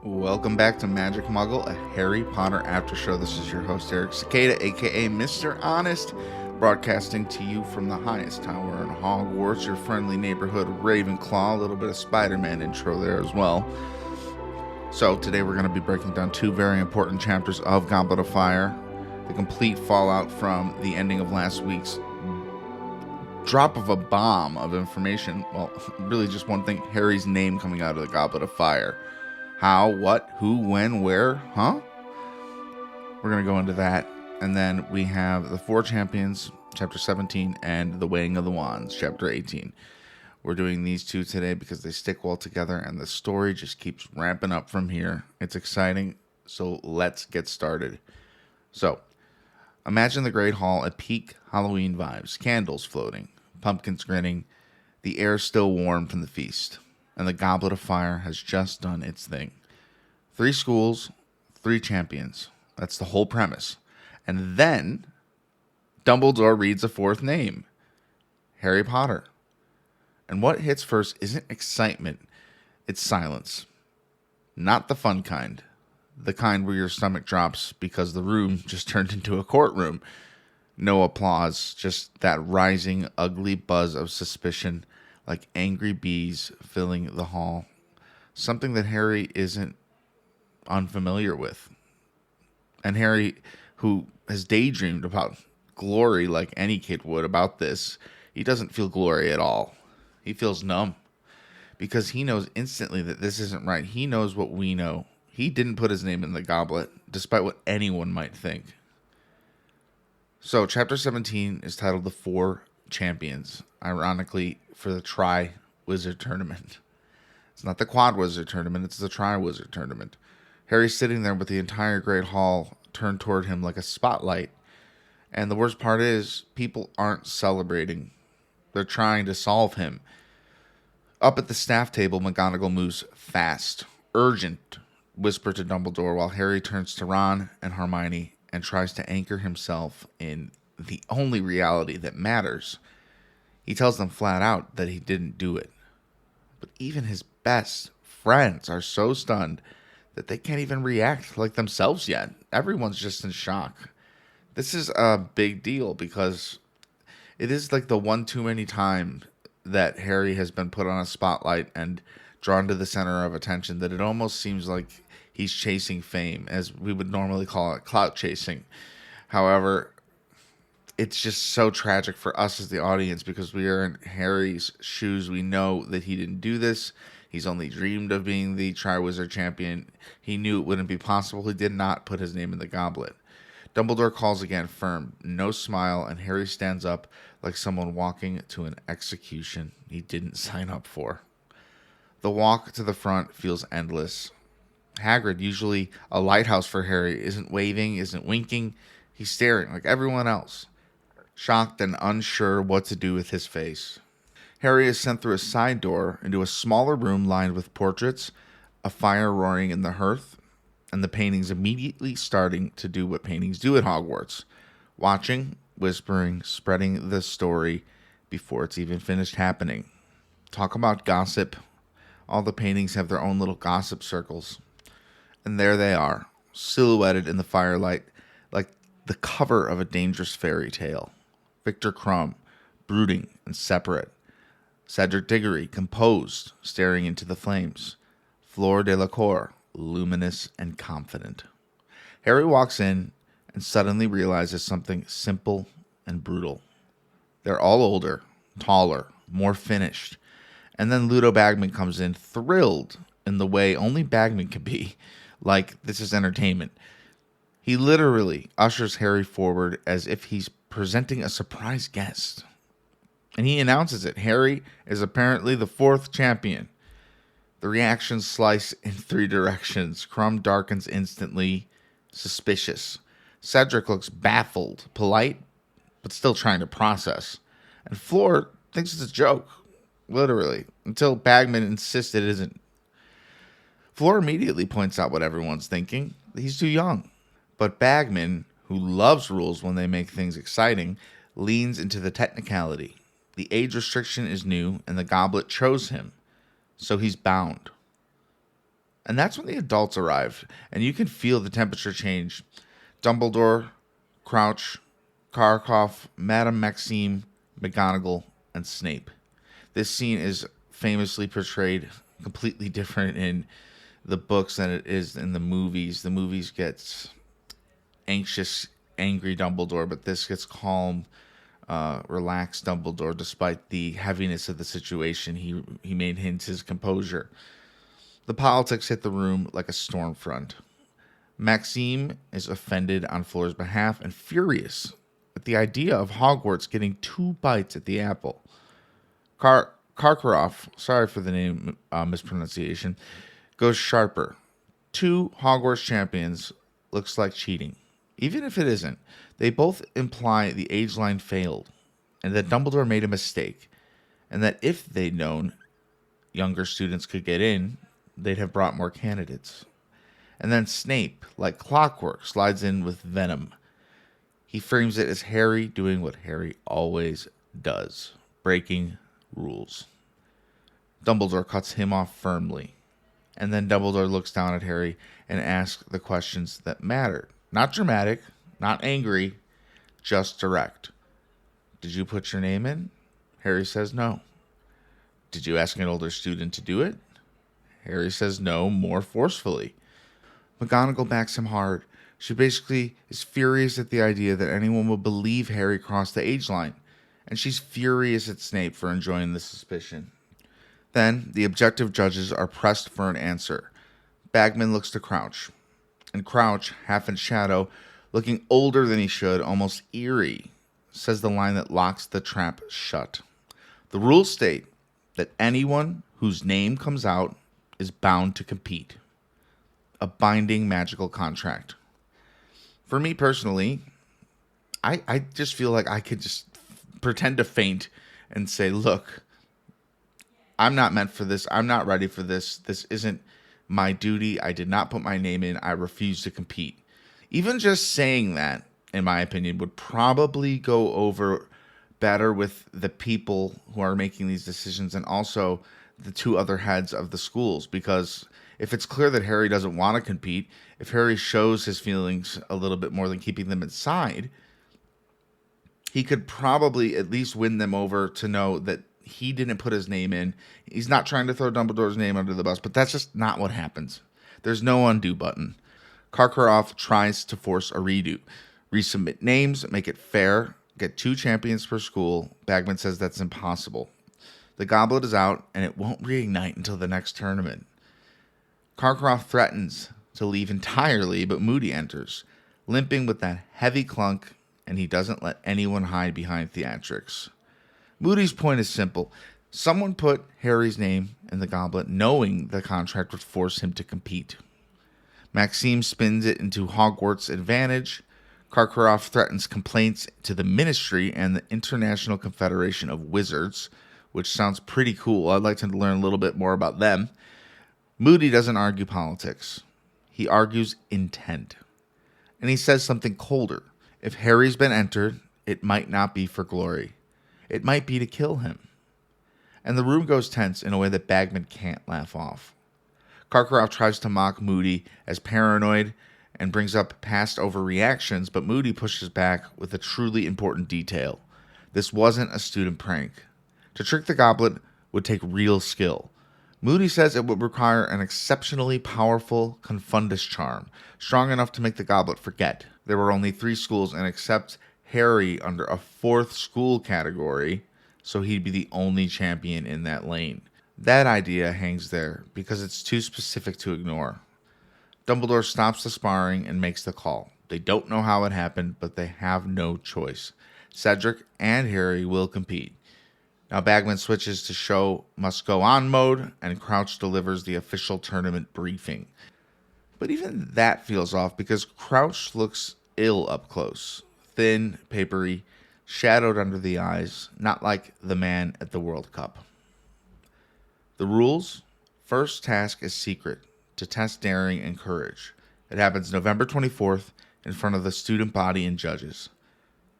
Welcome back to Magic Muggle, a Harry Potter after show. This is your host, Eric Cicada, aka Mr. Honest, broadcasting to you from the highest tower in Hogwarts, your friendly neighborhood Ravenclaw. A little bit of Spider-Man intro there as well. So today we're going to be breaking down two very important chapters of Goblet of Fire, the complete fallout from the ending of last week's drop of a bomb of information. Well, really just one thing, Harry's name coming out of the Goblet of Fire. How, what, who, when, where, huh? We're going to go into that. And then we have the Four Champions, Chapter 17, and the Weighing of the Wands, Chapter 18. We're doing these two today because they stick well together, and the story just keeps ramping up from here. It's exciting, so let's get started. So, imagine the Great Hall at peak Halloween vibes. Candles floating, pumpkins grinning, the air still warm from the feast. And the Goblet of Fire has just done its thing. 3 schools, 3 champions. That's the whole premise. And then Dumbledore reads a 4th name, Harry Potter. And what hits first isn't excitement, it's silence. Not the fun kind. The kind where your stomach drops because the room just turned into a courtroom. No applause, just that rising, ugly buzz of suspicion, like angry bees filling the hall. Something that Harry isn't unfamiliar with. And Harry, who has daydreamed about glory like any kid would about this, he doesn't feel glory at all. He feels numb. Because he knows instantly that this isn't right. He knows what we know. He didn't put his name in the goblet, despite what anyone might think. So, Chapter 17 is titled The Four Champions, ironically, for the Triwizard Tournament. It's not the Quad-Wizard Tournament, it's the Triwizard Tournament. Harry's sitting there with the entire Great Hall turned toward him like a spotlight. And the worst part is, people aren't celebrating. They're trying to solve him. Up at the staff table, McGonagall moves fast, urgent, whisper to Dumbledore, while Harry turns to Ron and Hermione and tries to anchor himself in the only reality that matters. He tells them flat out that he didn't do it. But even his best friends are so stunned that they can't even react like themselves yet. Everyone's just in shock. This is a big deal because it is like the one too many time that Harry has been put on a spotlight and drawn to the center of attention that it almost seems like he's chasing fame, as we would normally call it, clout chasing. However, it's just so tragic for us as the audience because we are in Harry's shoes. We know that he didn't do this. He's only dreamed of being the Triwizard champion. He knew it wouldn't be possible. He did not put his name in the goblet. Dumbledore calls again, firm, no smile, and Harry stands up like someone walking to an execution he didn't sign up for. The walk to the front feels endless. Hagrid, usually a lighthouse for Harry, isn't waving, isn't winking. He's staring like everyone else, shocked and unsure what to do with his face. Harry is sent through a side door into a smaller room lined with portraits, a fire roaring in the hearth, and the paintings immediately starting to do what paintings do at Hogwarts. Watching, whispering, spreading the story before it's even finished happening. Talk about gossip. All the paintings have their own little gossip circles. And there they are, silhouetted in the firelight like the cover of a dangerous fairy tale. Victor Crumb, brooding and separate. Cedric Diggory, composed, staring into the flames. Fleur Delacour, luminous and confident. Harry walks in and suddenly realizes something simple and brutal. They're all older, taller, more finished. And then Ludo Bagman comes in, thrilled in the way only Bagman can be, like this is entertainment. He literally ushers Harry forward as if he's presenting a surprise guest. And he announces it. Harry is apparently the 4th champion. The reactions slice in 3 directions. Crumb darkens instantly, suspicious. Cedric looks baffled, polite, but still trying to process. And Fleur thinks it's a joke, literally, until Bagman insists it isn't. Fleur immediately points out what everyone's thinking. He's too young. But Bagman, who loves rules when they make things exciting, leans into the technicality. The age restriction is new, and the goblet chose him. So he's bound. And that's when the adults arrive, and you can feel the temperature change. Dumbledore, Crouch, Karkaroff, Madame Maxime, McGonagall, and Snape. This scene is famously portrayed completely different in the books than it is in the movies. The movies gets anxious, angry Dumbledore, but this gets calm, relaxed Dumbledore. Despite the heaviness of the situation, he maintains his composure. The politics hit the room like a storm front. Maxime is offended on Fleur's behalf and furious at the idea of Hogwarts getting 2 bites at the apple. Karkaroff, sorry for the name mispronunciation, goes sharper. 2 Hogwarts champions looks like cheating. Even if it isn't, they both imply the age line failed, and that Dumbledore made a mistake, and that if they'd known younger students could get in, they'd have brought more candidates. And then Snape, like clockwork, slides in with venom. He frames it as Harry doing what Harry always does, breaking rules. Dumbledore cuts him off firmly. And then Dumbledore looks down at Harry and asks the questions that matter. Not dramatic, not angry, just direct. Did you put your name in? Harry says no. Did you ask an older student to do it? Harry says no, more forcefully. McGonagall backs him hard. She basically is furious at the idea that anyone would believe Harry crossed the age line, and she's furious at Snape for enjoying the suspicion. Then, the objective judges are pressed for an answer. Bagman looks to Crouch, and Crouch, half in shadow, looking older than he should, almost eerie, says the line that locks the trap shut. The rules state that anyone whose name comes out is bound to compete. A binding magical contract. For me personally, I just feel like I could just pretend to faint and say, look, I'm not meant for this. I'm not ready for this. This isn't my duty. I did not put my name in. I refuse to compete. Even just saying that, in my opinion, would probably go over better with the people who are making these decisions and also the 2 other heads of the schools. Because if it's clear that Harry doesn't want to compete, if Harry shows his feelings a little bit more than keeping them inside, he could probably at least win them over to know that he didn't put his name in. He's not trying to throw Dumbledore's name under the bus, but that's just not what happens. There's no undo button. Karkaroff tries to force a redo. Resubmit names, make it fair, get 2 champions per school. Bagman says that's impossible. The goblet is out, and it won't reignite until the next tournament. Karkaroff threatens to leave entirely, but Moody enters, limping with that heavy clunk, and he doesn't let anyone hide behind theatrics. Moody's point is simple. Someone put Harry's name in the goblet knowing the contract would force him to compete. Maxime spins it into Hogwarts' advantage. Karkaroff threatens complaints to the Ministry and the International Confederation of Wizards, which sounds pretty cool. I'd like to learn a little bit more about them. Moody doesn't argue politics. He argues intent. And he says something colder. If Harry's been entered, it might not be for glory. It might be to kill him. And the room goes tense in a way that Bagman can't laugh off. Karkaroff tries to mock Moody as paranoid and brings up past overreactions, but Moody pushes back with a truly important detail. This wasn't a student prank. To trick the goblet would take real skill. Moody says it would require an exceptionally powerful Confundus charm, strong enough to make the goblet forget. There were only 3 schools, and except Harry under a 4th school category, so he'd be the only champion in that lane. That idea hangs there because it's too specific to ignore. Dumbledore stops the sparring and makes the call. They don't know how it happened, but they have no choice. Cedric and Harry will compete. Now Bagman switches to show must go on mode, and Crouch delivers the official tournament briefing. But even that feels off because Crouch looks ill up close. Thin, papery, shadowed under the eyes, not like the man at the World Cup. The rules? First task is secret, to test daring and courage. It happens November 24th in front of the student body and judges.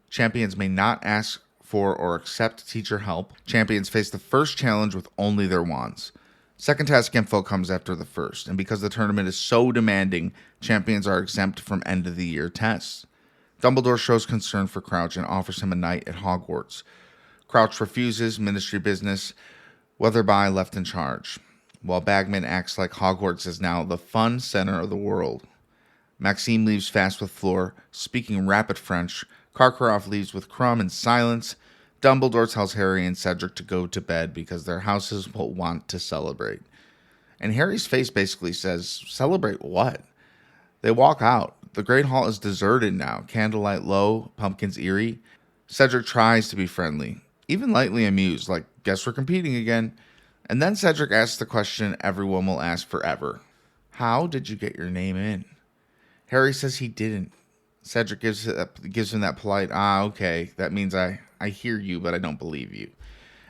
Champions may not ask for or accept teacher help. Champions face the first challenge with only their wands. Second task info comes after the first, and because the tournament is so demanding, champions are exempt from end-of-the-year tests. Dumbledore shows concern for Crouch and offers him a night at Hogwarts. Crouch refuses ministry business, Weatherby left in charge, while Bagman acts like Hogwarts is now the fun center of the world. Maxime leaves fast with Fleur, speaking rapid French. Karkaroff leaves with Crumb in silence. Dumbledore tells Harry and Cedric to go to bed because their houses will want to celebrate. And Harry's face basically says, celebrate what? They walk out. The Great Hall is deserted now, candlelight low, pumpkins eerie. Cedric tries to be friendly, even lightly amused, like, guess we're competing again. And then Cedric asks the question everyone will ask forever. How did you get your name in? Harry says he didn't. Cedric gives him that polite, okay, that means I hear you, but I don't believe you.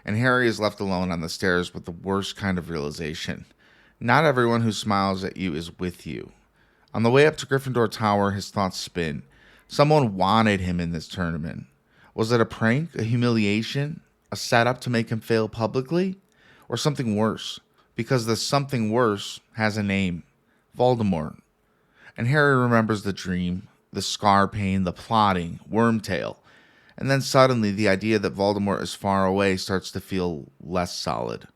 And Harry is left alone on the stairs with the worst kind of realization. Not everyone who smiles at you is with you. On the way up to Gryffindor Tower, his thoughts spin. Someone wanted him in this tournament. Was it a prank, a humiliation, a setup to make him fail publicly? Or something worse? Because the something worse has a name. Voldemort. And Harry remembers the dream, the scar pain, the plotting, Wormtail. And then suddenly the idea that Voldemort is far away starts to feel less solid.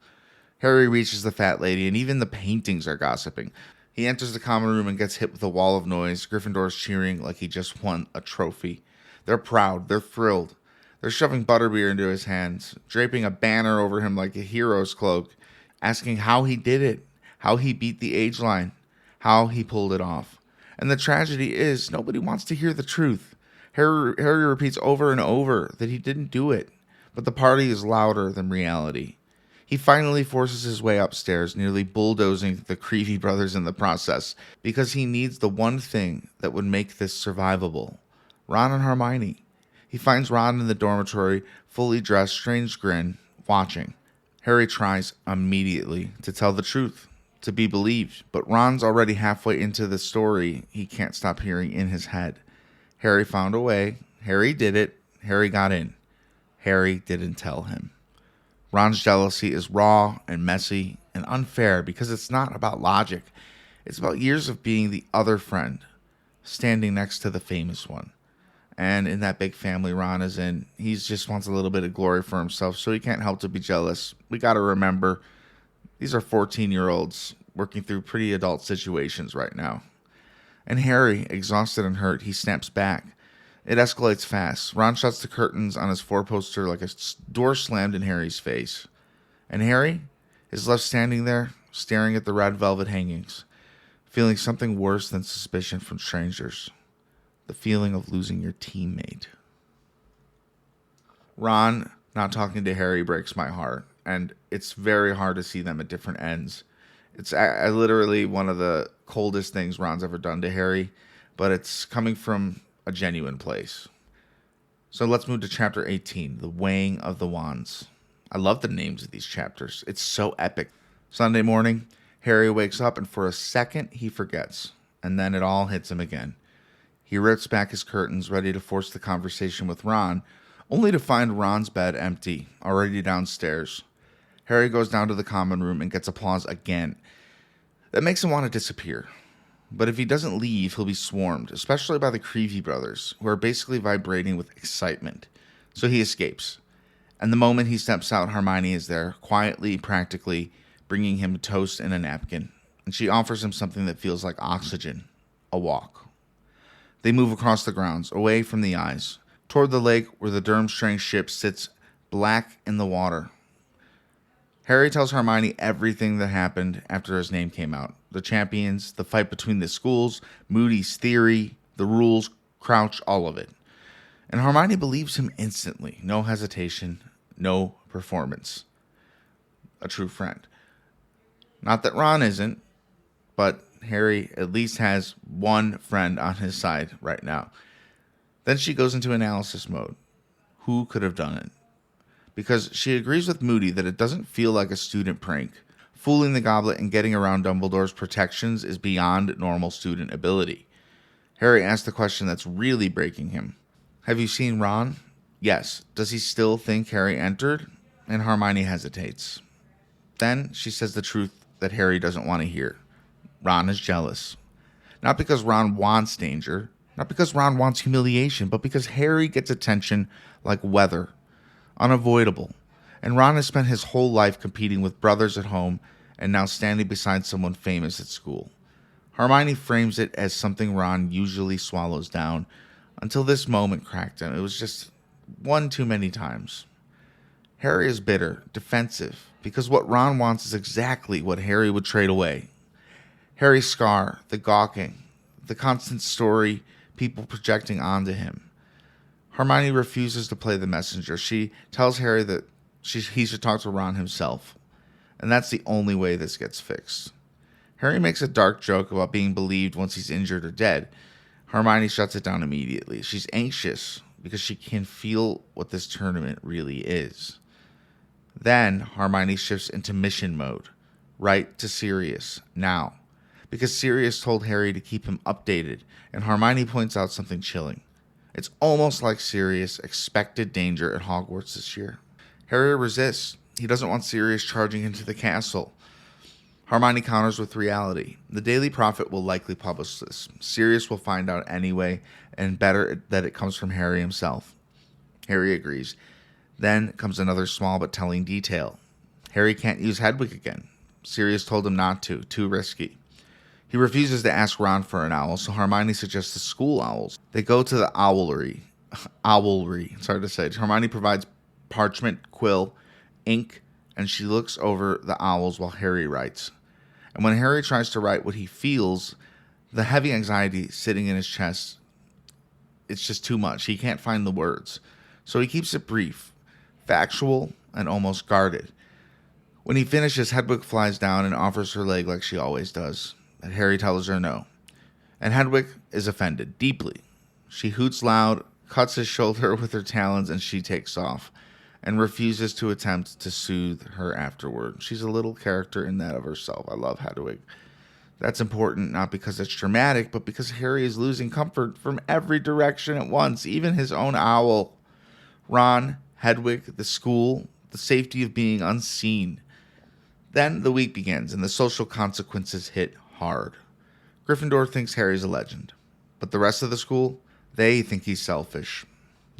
Harry reaches the fat lady, and even the paintings are gossiping. He enters the common room and gets hit with a wall of noise. Gryffindor's cheering like he just won a trophy. They're proud. They're thrilled. They're shoving butterbeer into his hands, draping a banner over him like a hero's cloak, asking how he did it, how he beat the age line, how he pulled it off. And the tragedy is, nobody wants to hear the truth. Harry repeats over and over that he didn't do it, but the party is louder than reality. He finally forces his way upstairs, nearly bulldozing the Creevy brothers in the process, because he needs the one thing that would make this survivable. Ron and Hermione. He finds Ron in the dormitory, fully dressed, strange grin, watching. Harry tries immediately to tell the truth, to be believed, but Ron's already halfway into the story he can't stop hearing in his head. Harry found a way. Harry did it. Harry got in. Harry didn't tell him. Ron's jealousy is raw and messy and unfair because it's not about logic. It's about years of being the other friend, standing next to the famous one. And in that big family Ron is in, he just wants a little bit of glory for himself, so he can't help to be jealous. We got to remember, these are 14-year-olds working through pretty adult situations right now. And Harry, exhausted and hurt, he snaps back. It escalates fast. Ron shuts the curtains on his four-poster like a door slammed in Harry's face. And Harry is left standing there, staring at the red velvet hangings, feeling something worse than suspicion from strangers. The feeling of losing your teammate. Ron not talking to Harry breaks my heart, and it's very hard to see them at different ends. It's literally one of the coldest things Ron's ever done to Harry, but it's coming from a genuine place. So let's move to chapter 18, The Weighing of the Wands. I love the names of these chapters. It's so epic. Sunday morning, Harry wakes up and for a second he forgets, and then it all hits him again. He rips back his curtains, ready to force the conversation with Ron, only to find Ron's bed empty, already downstairs. Harry goes down to the common room and gets applause again. That makes him want to disappear. But if he doesn't leave, he'll be swarmed, especially by the Creevy brothers, who are basically vibrating with excitement. So he escapes. And the moment he steps out, Hermione is there, quietly, practically, bringing him toast and a napkin. And she offers him something that feels like oxygen, a walk. They move across the grounds, away from the eyes, toward the lake where the Durmstrang ship sits black in the water. Harry tells Hermione everything that happened after his name came out. The champions, the fight between the schools, Moody's theory, the rules, Crouch, all of it. And Hermione believes him instantly. No hesitation, no performance. A true friend. Not that Ron isn't, but Harry at least has one friend on his side right now. Then she goes into analysis mode. Who could have done it? Because she agrees with Moody that it doesn't feel like a student prank. Fooling the goblet and getting around Dumbledore's protections is beyond normal student ability. Harry asks the question that's really breaking him. Have you seen Ron? Yes. Does he still think Harry entered? And Hermione hesitates. Then she says the truth that Harry doesn't want to hear. Ron is jealous. Not because Ron wants danger, not because Ron wants humiliation, but because Harry gets attention like weather, unavoidable. And Ron has spent his whole life competing with brothers at home and now standing beside someone famous at school. Hermione frames it as something Ron usually swallows down until this moment cracked him. It was just one too many times. Harry is bitter, defensive, because what Ron wants is exactly what Harry would trade away. Harry's scar, the gawking, the constant story people projecting onto him. Hermione refuses to play the messenger. She tells Harry that he should talk to Ron himself. And that's the only way this gets fixed. Harry makes a dark joke about being believed once he's injured or dead. Hermione shuts it down immediately. She's anxious because she can feel what this tournament really is. Then Hermione shifts into mission mode. Right to Sirius, now. Because Sirius told Harry to keep him updated, and Hermione points out something chilling. It's almost like Sirius expected danger at Hogwarts this year. Harry resists. He doesn't want Sirius charging into the castle. Hermione counters with reality. The Daily Prophet will likely publish this. Sirius will find out anyway, and better that it comes from Harry himself. Harry agrees. Then comes another small but telling detail. Harry can't use Hedwig again. Sirius told him not to. Too risky. He refuses to ask Ron for an owl, so Hermione suggests the school owls. They go to the owlry. It's hard to say. Hermione provides parchment, quill, ink, and she looks over the owls while Harry writes. And when Harry tries to write what he feels, the heavy anxiety sitting in his chest, it's just too much. He can't find the words. So he keeps it brief, factual, and almost guarded. When he finishes, Hedwig flies down and offers her leg like she always does. And Harry tells her no. And Hedwig is offended, deeply. She hoots loud, cuts his shoulder with her talons, and she takes off, and refuses to attempt to soothe her afterward. She's a little character in that of herself. I love Hedwig. That's important, not because it's dramatic, but because Harry is losing comfort from every direction at once, even his own owl. Ron, Hedwig, the school, the safety of being unseen. Then the week begins, and the social consequences hit hard. Gryffindor thinks Harry's a legend, but the rest of the school, they think he's selfish.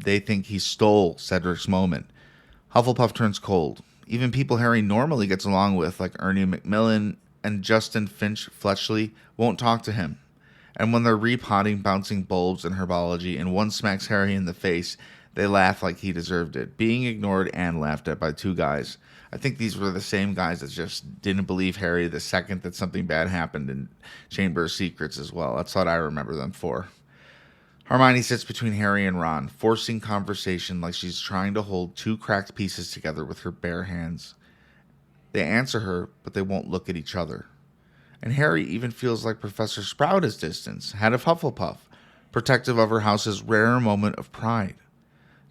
They think he stole Cedric's moment. Hufflepuff turns cold. Even people Harry normally gets along with, like Ernie Macmillan and Justin Finch Fletchley, won't talk to him. And when they're repotting bouncing bulbs in herbology and one smacks Harry in the face, they laugh like he deserved it, being ignored and laughed at by two guys. I think these were the same guys that just didn't believe Harry the second that something bad happened in Chamber of Secrets as well. That's what I remember them for. Hermione sits between Harry and Ron, forcing conversation like she's trying to hold two cracked pieces together with her bare hands. They answer her, but they won't look at each other. And Harry even feels like Professor Sprout is distant, head of Hufflepuff, protective of her house's rare moment of pride.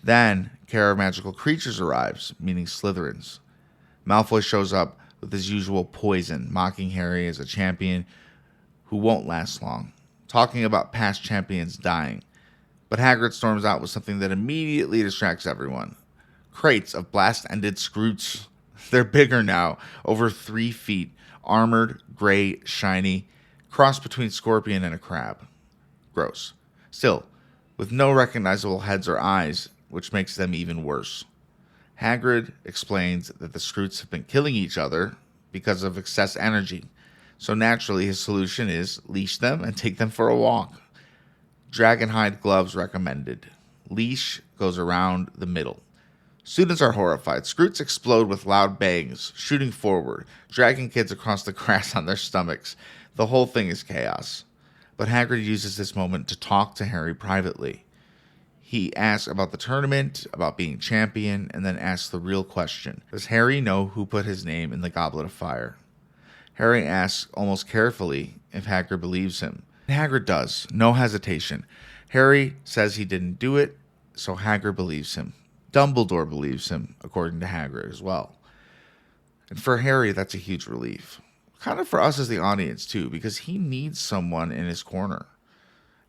Then, Care of Magical Creatures arrives, meaning Slytherins. Malfoy shows up with his usual poison, mocking Harry as a champion who won't last long, talking about past champions dying. But Hagrid storms out with something that immediately distracts everyone. Crates of Blast-Ended Skrewts. They're bigger now, over 3 feet, armored, gray, shiny, cross between scorpion and a crab. Gross. Still, with no recognizable heads or eyes, which makes them even worse. Hagrid explains that the Skrewts have been killing each other because of excess energy, so naturally his solution is leash them and take them for a walk. Dragonhide gloves recommended. Leash goes around the middle. Students are horrified. Skrewts explode with loud bangs, shooting forward, dragging kids across the grass on their stomachs. The whole thing is chaos. But Hagrid uses this moment to talk to Harry privately. He asks about the tournament, about being champion, and then asks the real question. Does Harry know who put his name in the Goblet of Fire? Harry asks almost carefully if Hagrid believes him. Hagrid does, no hesitation. Harry says he didn't do it, so Hagrid believes him. Dumbledore believes him, according to Hagrid as well. And for Harry, that's a huge relief. Kind of for us as the audience, too, because he needs someone in his corner.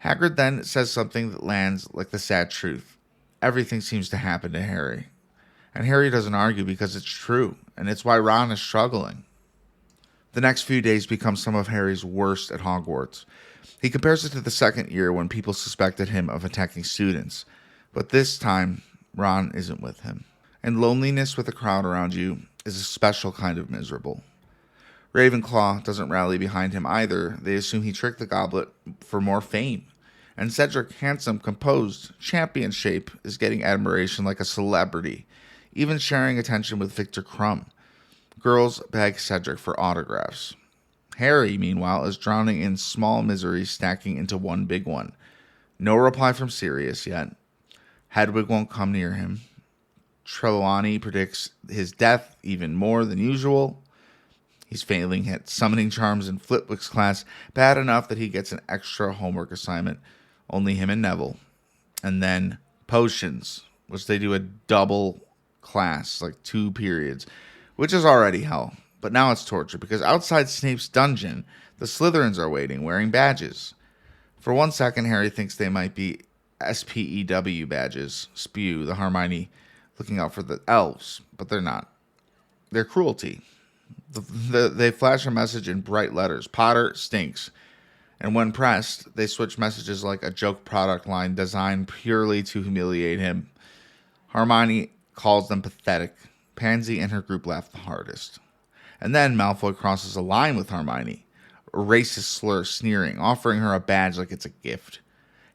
Hagrid then says something that lands like the sad truth. Everything seems to happen to Harry. And Harry doesn't argue because it's true, and it's why Ron is struggling. The next few days become some of Harry's worst at Hogwarts. He compares it to the second year when people suspected him of attacking students. But this time, Ron isn't with him. And loneliness with a crowd around you is a special kind of miserable. Ravenclaw doesn't rally behind him either. They assume he tricked the goblet for more fame. And Cedric, handsome, composed, champion shape, is getting admiration like a celebrity, even sharing attention with Victor Crumb. Girls beg Cedric for autographs. Harry, meanwhile, is drowning in small miseries stacking into one big one. No reply from Sirius yet. Hedwig won't come near him. Trelawney predicts his death even more than usual. He's failing at summoning charms in Flitwick's class, bad enough that he gets an extra homework assignment. Only him and Neville. And then potions, which they do a double class, like 2 periods, which is already hell. But now it's torture, because outside Snape's dungeon, the Slytherins are waiting, wearing badges. For 1 second, Harry thinks they might be SPEW badges, Spew, the Hermione looking out for the elves, but they're not. They're cruelty. They flash a message in bright letters, Potter stinks. And when pressed, they switch messages like a joke product line designed purely to humiliate him. Hermione calls them pathetic. Pansy and her group laugh the hardest. And then Malfoy crosses a line with Hermione, a racist slur sneering, offering her a badge like it's a gift.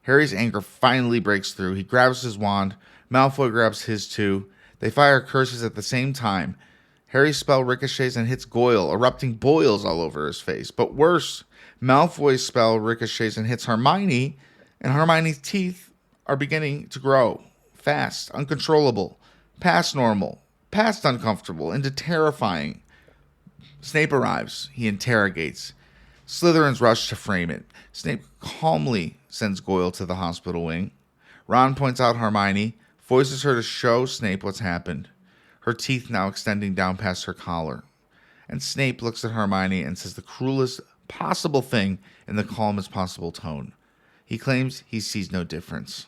Harry's anger finally breaks through. He grabs his wand. Malfoy grabs his too. They fire curses at the same time. Harry's spell ricochets and hits Goyle, erupting boils all over his face. But worse, Malfoy's spell ricochets and hits Hermione, and Hermione's teeth are beginning to grow. Fast, uncontrollable, past normal, past uncomfortable, into terrifying. Snape arrives. He interrogates. Slytherins rush to frame it. Snape calmly sends Goyle to the hospital wing. Ron points out Hermione, forces her to show Snape what's happened, her teeth now extending down past her collar. And Snape looks at Hermione and says the cruelest possible thing in the calmest possible tone. He claims he sees no difference.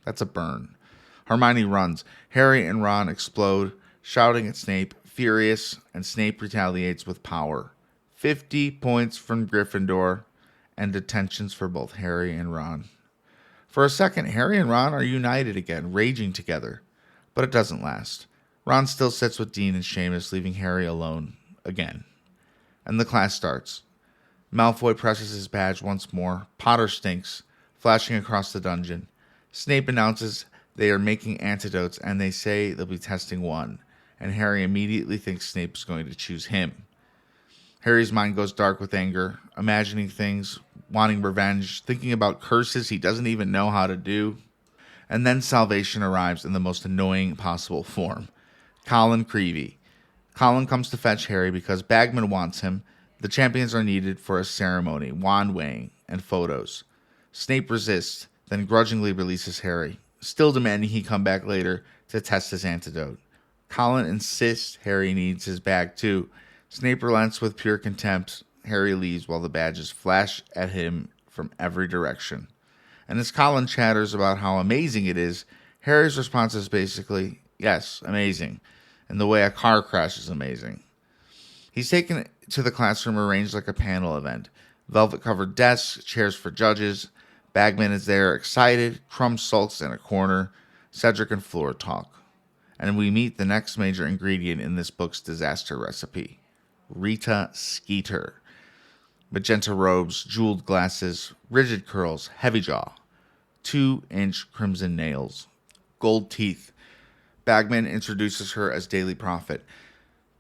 That's a burn. Hermione runs. Harry and Ron explode, shouting at Snape, furious, and Snape retaliates with power. 50 points from Gryffindor, and detentions for both Harry and Ron. For a second, Harry and Ron are united again, raging together. But it doesn't last. Ron still sits with Dean and Seamus, leaving Harry alone again. And the class starts. Malfoy presses his badge once more. Potter stinks, flashing across the dungeon. Snape announces they are making antidotes, and they say they'll be testing one. And Harry immediately thinks Snape is going to choose him. Harry's mind goes dark with anger, imagining things, wanting revenge, thinking about curses he doesn't even know how to do. And then salvation arrives in the most annoying possible form. Colin Creevey. Colin comes to fetch Harry because Bagman wants him. The champions are needed for a ceremony, wand weighing, and photos. Snape resists, then grudgingly releases Harry, still demanding he come back later to test his antidote. Colin insists Harry needs his bag too. Snape relents with pure contempt. Harry leaves while the badges flash at him from every direction. And as Colin chatters about how amazing it is, Harry's response is basically, yes, amazing. And the way a car crash is amazing. He's taken to the classroom arranged like a panel event. Velvet-covered desks, chairs for judges. Bagman is there, excited. Crumb sulks in a corner. Cedric and Fleur talk. And we meet the next major ingredient in this book's disaster recipe. Rita Skeeter. Magenta robes, jeweled glasses, rigid curls, heavy jaw. 2-inch crimson nails. Gold teeth. Bagman introduces her as Daily Prophet.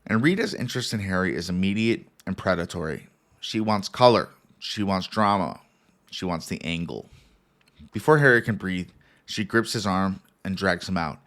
And Rita's interest in Harry is immediate and predatory. She wants color. She wants drama. She wants the angle. Before Harry can breathe, she grips his arm and drags him out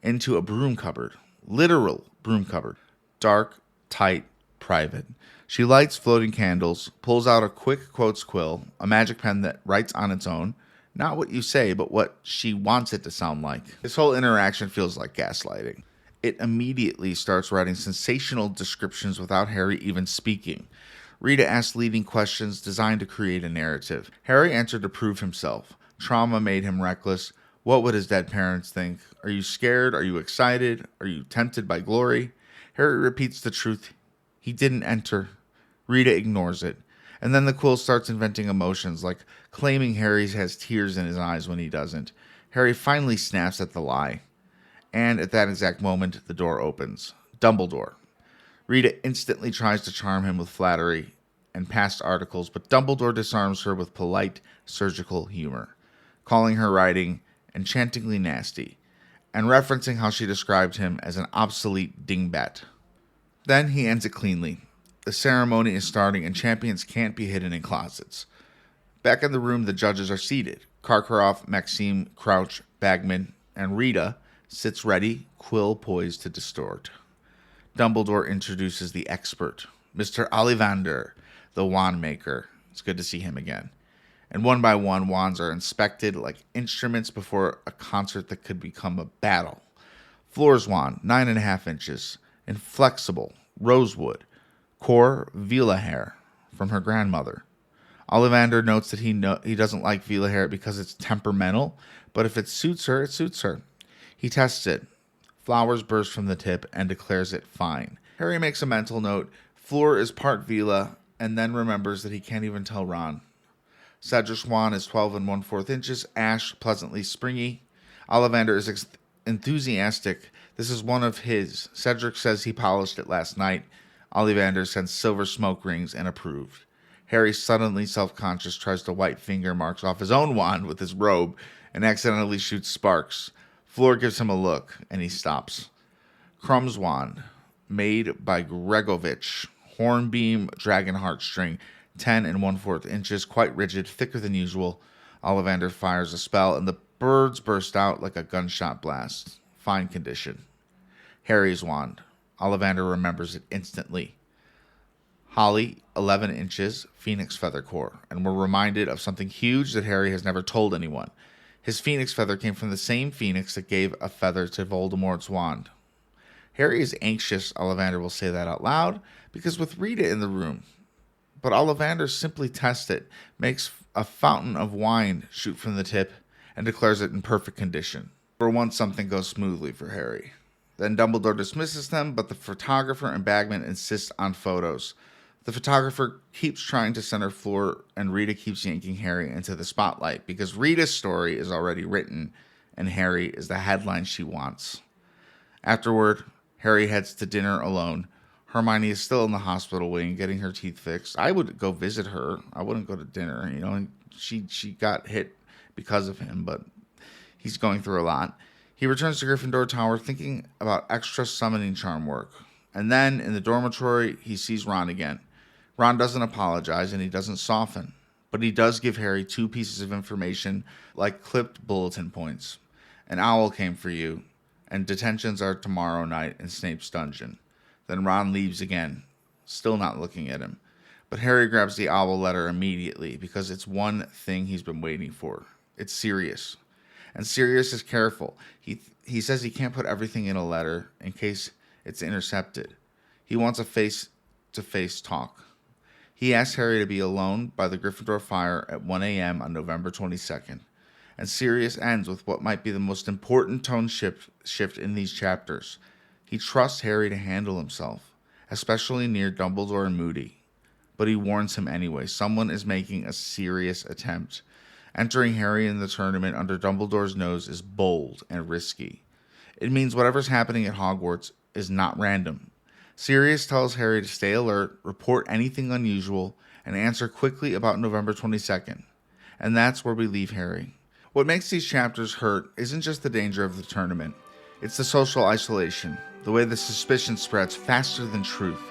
into a broom cupboard. Literal broom cupboard. Dark, tight, private. She lights floating candles, pulls out a quick quotes quill, a magic pen that writes on its own. Not what you say, but what she wants it to sound like. This whole interaction feels like gaslighting. It immediately starts writing sensational descriptions without Harry even speaking. Rita asks leading questions designed to create a narrative. Harry answered to prove himself. Trauma made him reckless. What would his dead parents think? Are you scared? Are you excited? Are you tempted by glory? Harry repeats the truth. He didn't enter. Rita ignores it, and then the quill starts inventing emotions, like claiming Harry has tears in his eyes when he doesn't. Harry finally snaps at the lie, and at that exact moment, the door opens. Dumbledore. Rita instantly tries to charm him with flattery and past articles, but Dumbledore disarms her with polite, surgical humor, calling her writing enchantingly nasty, and referencing how she described him as an obsolete dingbat. Then he ends it cleanly. The ceremony is starting, and champions can't be hidden in closets. Back in the room, the judges are seated. Karkaroff, Maxime, Crouch, Bagman, and Rita sits ready, quill poised to distort. Dumbledore introduces the expert, Mr. Ollivander, the wand maker. It's good to see him again. And one by one, wands are inspected like instruments before a concert that could become a battle. Floor's wand, 9.5 inches, inflexible, rosewood, core Vila hair from her grandmother. Ollivander notes that he doesn't like Vila hair because it's temperamental, but if it suits her, it suits her. He tests it. Flowers burst from the tip and declares it fine. Harry makes a mental note. Fleur is part Vila, and then remembers that he can't even tell Ron. Cedric's wand is 12 1/4 inches, ash, pleasantly springy. Ollivander is enthusiastic. This is one of his. Cedric says he polished it last night. Ollivander sends silver smoke rings and approved. Harry, suddenly self-conscious, tries to wipe finger marks off his own wand with his robe and accidentally shoots sparks. Fleur gives him a look, and he stops. Crumb's wand, made by Gregovich, hornbeam dragon heartstring, 10 1/4 inches, quite rigid, thicker than usual. Ollivander fires a spell, and the birds burst out like a gunshot blast. Fine condition. Harry's wand. Ollivander remembers it instantly. Holly, 11 inches, phoenix feather core, and we're reminded of something huge that Harry has never told anyone. His phoenix feather came from the same phoenix that gave a feather to Voldemort's wand. Harry is anxious, Ollivander will say that out loud, because with Rita in the room. But Ollivander simply tests it, makes a fountain of wine shoot from the tip, and declares it in perfect condition. For once, something goes smoothly for Harry. Then Dumbledore dismisses them, but the photographer and Bagman insist on photos. The photographer keeps trying to center Fleur, and Rita keeps yanking Harry into the spotlight, because Rita's story is already written, and Harry is the headline she wants. Afterward, Harry heads to dinner alone. Hermione is still in the hospital wing, getting her teeth fixed. I would go visit her. I wouldn't go to dinner. She got hit because of him, but he's going through a lot. He returns to Gryffindor Tower thinking about extra summoning charm work. And then, in the dormitory, he sees Ron again. Ron doesn't apologize, and he doesn't soften. But he does give Harry 2 pieces of information, like clipped bulletin points. An owl came for you, and detentions are tomorrow night in Snape's dungeon. Then Ron leaves again, still not looking at him. But Harry grabs the owl letter immediately, because it's one thing he's been waiting for. It's Sirius. And Sirius is careful. He says he can't put everything in a letter in case it's intercepted. He wants a face-to-face talk. He asks Harry to be alone by the Gryffindor fire at 1 a.m. on November 22nd. And Sirius ends with what might be the most important tone shift in these chapters. He trusts Harry to handle himself, especially near Dumbledore and Moody. But he warns him anyway. Someone is making a serious attempt. Entering Harry in the tournament under Dumbledore's nose is bold and risky. It means whatever's happening at Hogwarts is not random. Sirius tells Harry to stay alert, report anything unusual, and answer quickly about November 22nd. And that's where we leave Harry. What makes these chapters hurt isn't just the danger of the tournament. It's the social isolation, the way the suspicion spreads faster than truth,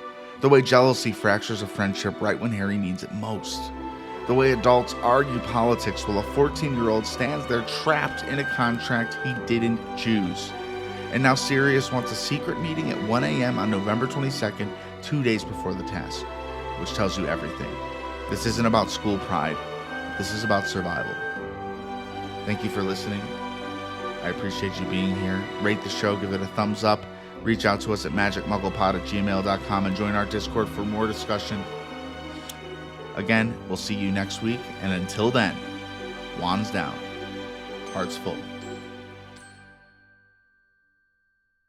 the way jealousy fractures a friendship right when Harry needs it most, the way adults argue politics while a 14-year-old stands there trapped in a contract he didn't choose. And now Sirius wants a secret meeting at 1 a.m. on November 22nd, 2 days before the test, which tells you everything. This isn't about school pride. This is about survival. Thank you for listening. I appreciate you being here. Rate the show, give it a thumbs up. Reach out to us at magicmugglepod@gmail.com and join our Discord for more discussion. Again, we'll see you next week, and until then, wands down, hearts full.